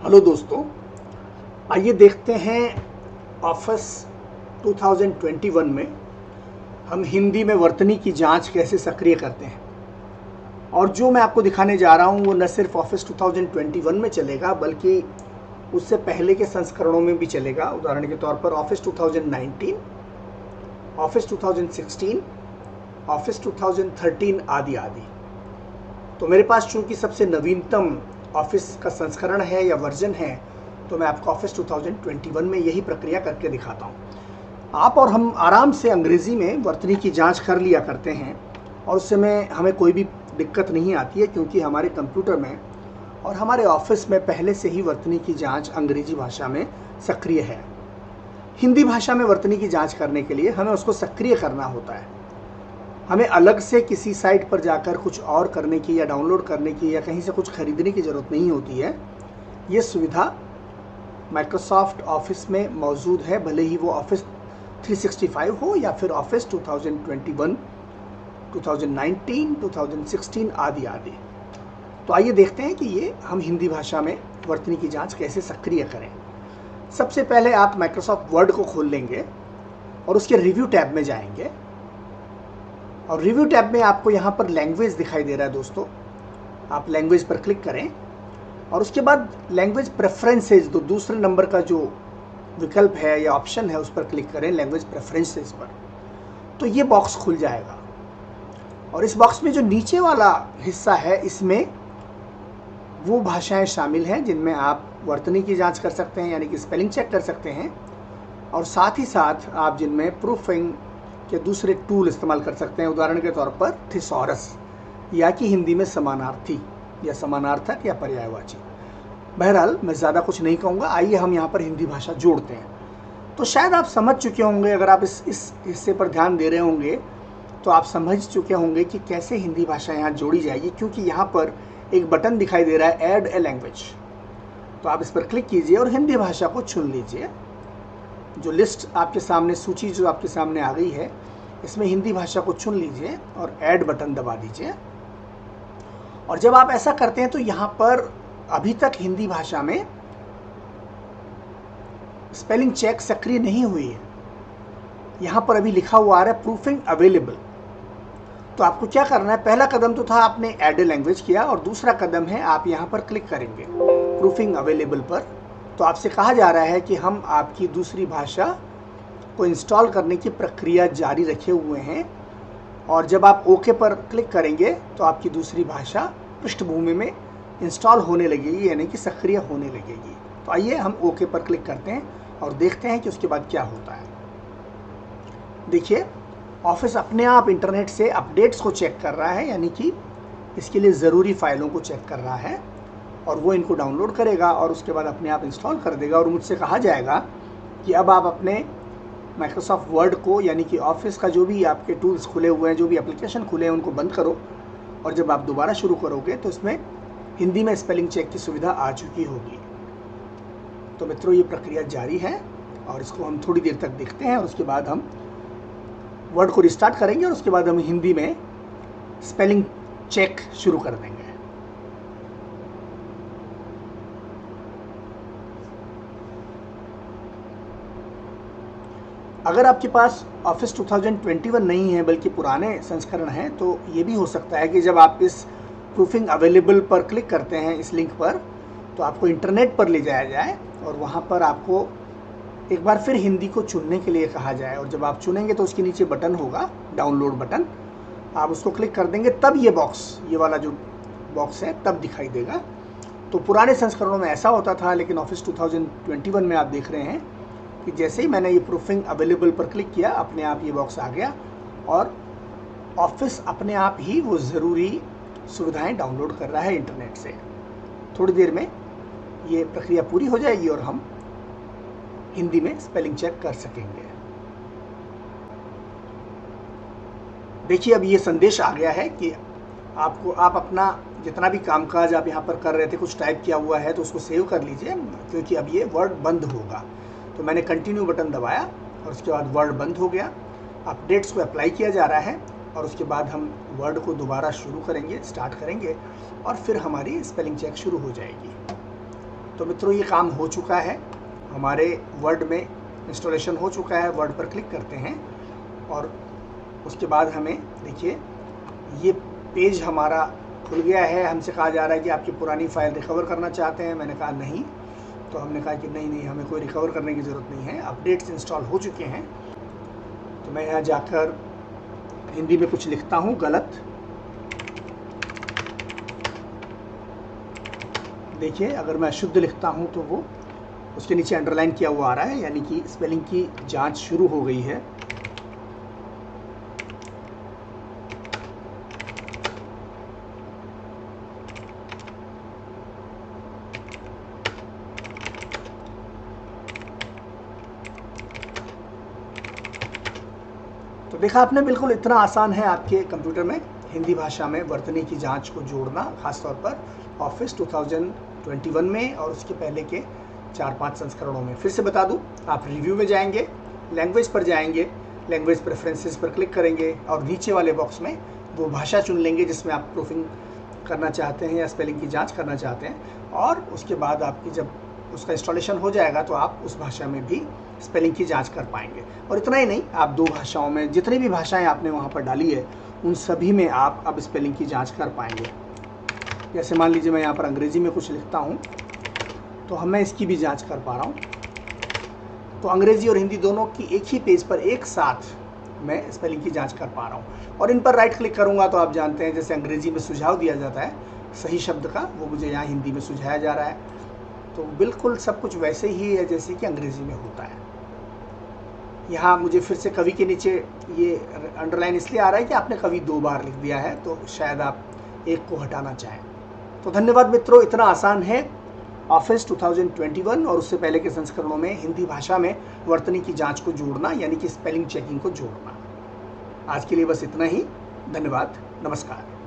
Hello दोस्तों, आइए देखते हैं ऑफिस 2021 में हम हिंदी में वर्तनी की जांच कैसे सक्रिय करते हैं। और जो मैं आपको दिखाने जा रहा हूं वो न सिर्फ ऑफिस 2021 में चलेगा बल्कि उससे पहले के संस्करणों में भी चलेगा। उदाहरण के तौर पर ऑफिस 2019, ऑफिस 2016, ऑफिस 2013 आदि आदि। तो मेरे पास चूंकि सबसे नवीनतम ऑफिस का संस्करण है या वर्जन है, तो मैं आपको ऑफिस 2021 में यही प्रक्रिया करके दिखाता हूँ। आप और हम आराम से अंग्रेज़ी में वर्तनी की जांच कर लिया करते हैं और उससे में हमें कोई भी दिक्कत नहीं आती है, क्योंकि हमारे कंप्यूटर में और हमारे ऑफिस में पहले से ही वर्तनी की जांच अंग्रेजी भाषा में सक्रिय है। हिंदी भाषा में वर्तनी की जांच करने के लिए हमें उसको सक्रिय करना होता है। हमें अलग से किसी साइट पर जाकर कुछ और करने की या डाउनलोड करने की या कहीं से कुछ खरीदने की ज़रूरत नहीं होती है। ये सुविधा माइक्रोसॉफ्ट ऑफिस में मौजूद है, भले ही वो ऑफिस 365 हो या फिर ऑफिस 2021, 2019, 2016 आदि आदि। तो आइए देखते हैं कि ये हम हिंदी भाषा में वर्तनी की जांच कैसे सक्रिय करें। सबसे पहले आप माइक्रोसॉफ्ट वर्ड को खोल लेंगे और उसके रिव्यू टैब में जाएंगे और रिव्यू टैब में आपको यहाँ पर लैंग्वेज दिखाई दे रहा है दोस्तों। आप लैंग्वेज पर क्लिक करें और उसके बाद लैंग्वेज प्रेफरेंसेस, तो दूसरे नंबर का जो विकल्प है या ऑप्शन है उस पर क्लिक करें, लैंग्वेज प्रेफरेंसेस पर। तो ये बॉक्स खुल जाएगा और इस बॉक्स में जो नीचे वाला हिस्सा है इसमें वो भाषाएं शामिल हैं जिनमें आप वर्तनी की जांच कर सकते हैं, यानी कि स्पेलिंग चेक कर सकते हैं, और साथ ही साथ आप जिनमें प्रूफिंग के दूसरे टूल इस्तेमाल कर सकते हैं। उदाहरण के तौर पर थिसॉरस, या कि हिंदी में समानार्थी या समानार्थक या पर्यायवाची। बहरहाल मैं ज़्यादा कुछ नहीं कहूँगा, आइए हम यहाँ पर हिंदी भाषा जोड़ते हैं। तो शायद आप समझ चुके होंगे, अगर आप इस हिस्से पर ध्यान दे रहे होंगे तो आप समझ चुके होंगे कि कैसे हिंदी भाषा यहाँ जोड़ी जाएगी, क्योंकि यहाँ पर एक बटन दिखाई दे रहा है, ऐड ए लैंग्वेज। तो आप इस पर क्लिक कीजिए और हिंदी भाषा को चुन लीजिए। जो लिस्ट आपके सामने, सूची जो आपके सामने आ गई है, इसमें हिंदी भाषा को चुन लीजिए और ऐड बटन दबा दीजिए। और जब आप ऐसा करते हैं तो यहाँ पर अभी तक हिंदी भाषा में स्पेलिंग चेक सक्रिय नहीं हुई है। यहाँ पर अभी लिखा हुआ आ रहा है प्रूफिंग अवेलेबल। तो आपको क्या करना है, पहला कदम तो था आपने ऐड ए लैंग्वेज किया, और दूसरा कदम है आप यहाँ पर क्लिक करेंगे प्रूफिंग अवेलेबल पर। तो आपसे कहा जा रहा है कि हम आपकी दूसरी भाषा को इंस्टॉल करने की प्रक्रिया जारी रखे हुए हैं, और जब आप ओके पर क्लिक करेंगे तो आपकी दूसरी भाषा पृष्ठभूमि में इंस्टॉल होने लगेगी, यानी कि सक्रिय होने लगेगी। तो आइए हम ओके पर क्लिक करते हैं और देखते हैं कि उसके बाद क्या होता है। देखिए, ऑफिस अपने आप इंटरनेट से अपडेट्स को चेक कर रहा है, यानी कि इसके लिए ज़रूरी फाइलों को चेक कर रहा है, और वो इनको डाउनलोड करेगा और उसके बाद अपने आप इंस्टॉल कर देगा। और मुझसे कहा जाएगा कि अब आप अपने माइक्रोसॉफ्ट वर्ड को, यानी कि ऑफिस का जो भी आपके टूल्स खुले हुए हैं, जो भी एप्लीकेशन खुले हैं, उनको बंद करो, और जब आप दोबारा शुरू करोगे तो इसमें हिंदी में स्पेलिंग चेक की सुविधा आ चुकी होगी। तो मित्रों, ये प्रक्रिया जारी है और इसको हम थोड़ी देर तक देखते हैं, और उसके बाद हम वर्ड को रिस्टार्ट करेंगे और उसके बाद हम हिंदी में स्पेलिंग चेक शुरू कर देंगे। अगर आपके पास ऑफिस 2021 नहीं है बल्कि पुराने संस्करण हैं, तो ये भी हो सकता है कि जब आप इस प्रूफिंग अवेलेबल पर क्लिक करते हैं, इस लिंक पर, तो आपको इंटरनेट पर ले जाया जाए और वहाँ पर आपको एक बार फिर हिंदी को चुनने के लिए कहा जाए। और जब आप चुनेंगे तो उसके नीचे बटन होगा, डाउनलोड बटन, आप उसको क्लिक कर देंगे, तब ये बॉक्स, ये वाला जो बॉक्स है, तब दिखाई देगा। तो पुराने संस्करणों में ऐसा होता था, लेकिन ऑफिस 2021 में आप देख रहे हैं कि जैसे ही मैंने ये प्रूफिंग अवेलेबल पर क्लिक किया, अपने आप ये बॉक्स आ गया और ऑफिस अपने आप ही वो ज़रूरी सुविधाएं डाउनलोड कर रहा है इंटरनेट से। थोड़ी देर में ये प्रक्रिया पूरी हो जाएगी और हम हिंदी में स्पेलिंग चेक कर सकेंगे। देखिए, अब ये संदेश आ गया है कि आप अपना जितना भी कामकाज आप यहाँ पर कर रहे थे, कुछ टाइप किया हुआ है तो उसको सेव कर लीजिए, क्योंकि अब ये वर्ड बंद होगा। तो मैंने कंटिन्यू बटन दबाया और उसके बाद वर्ड बंद हो गया। अपडेट्स को अप्लाई किया जा रहा है और उसके बाद हम वर्ड को दोबारा शुरू करेंगे, स्टार्ट करेंगे, और फिर हमारी स्पेलिंग चेक शुरू हो जाएगी। तो मित्रों ये काम हो चुका है, हमारे वर्ड में इंस्टॉलेशन हो चुका है। वर्ड पर क्लिक करते हैं और उसके बाद हमें देखिए ये पेज हमारा खुल गया है। हमसे कहा जा रहा है कि आपकी पुरानी फाइल रिकवर करना चाहते हैं। मैंने कहा नहीं, तो हमने कहा कि नहीं हमें कोई रिकवर करने की ज़रूरत नहीं है, अपडेट्स इंस्टॉल हो चुके हैं। तो मैं यहाँ जाकर हिंदी में कुछ लिखता हूँ गलत। देखिए अगर मैं शुद्ध लिखता हूँ तो वो उसके नीचे अंडरलाइन किया हुआ आ रहा है, यानी कि स्पेलिंग की जांच शुरू हो गई है। तो देखा आपने, बिल्कुल इतना आसान है आपके कंप्यूटर में हिंदी भाषा में वर्तनी की जांच को जोड़ना, खासतौर पर ऑफिस 2021 में और उसके पहले के 4-5 संस्करणों में। फिर से बता दूं, आप रिव्यू में जाएंगे, लैंग्वेज पर जाएंगे, लैंग्वेज प्रेफरेंसेस पर क्लिक करेंगे और नीचे वाले बॉक्स में वो भाषा चुन लेंगे जिसमें आप प्रूफिंग करना चाहते हैं या स्पेलिंग की जाँच करना चाहते हैं। और उसके बाद आपकी जब उसका इंस्टॉलेशन हो जाएगा तो आप उस भाषा में भी स्पेलिंग की जांच कर पाएंगे। और इतना ही नहीं, आप 2 भाषाओं में जितनी भी भाषाएं आपने वहां पर डाली है उन सभी में आप अब स्पेलिंग की जांच कर पाएंगे। जैसे मान लीजिए मैं यहाँ पर अंग्रेजी में कुछ लिखता हूँ तो मैं इसकी भी जांच कर पा रहा हूँ। तो अंग्रेजी और हिंदी दोनों की एक ही पेज पर एक साथ मैं स्पेलिंग की जाँच कर पा रहा हूँ। और इन पर राइट क्लिक करूँगा तो आप जानते हैं जैसे अंग्रेजी में सुझाव दिया जाता है सही शब्द का, वो मुझे यहाँ हिंदी में सुझाया जा रहा है। तो बिल्कुल सब कुछ वैसे ही है जैसे कि अंग्रेजी में होता है। यहाँ मुझे फिर से कवि के नीचे ये अंडरलाइन इसलिए आ रहा है कि आपने कवि 2 बार लिख दिया है, तो शायद आप एक को हटाना चाहें। तो धन्यवाद मित्रों, इतना आसान है ऑफिस 2021 और उससे पहले के संस्करणों में हिंदी भाषा में वर्तनी की जांच को जोड़ना, यानी कि स्पेलिंग चेकिंग को जोड़ना। आज के लिए बस इतना ही। धन्यवाद, नमस्कार।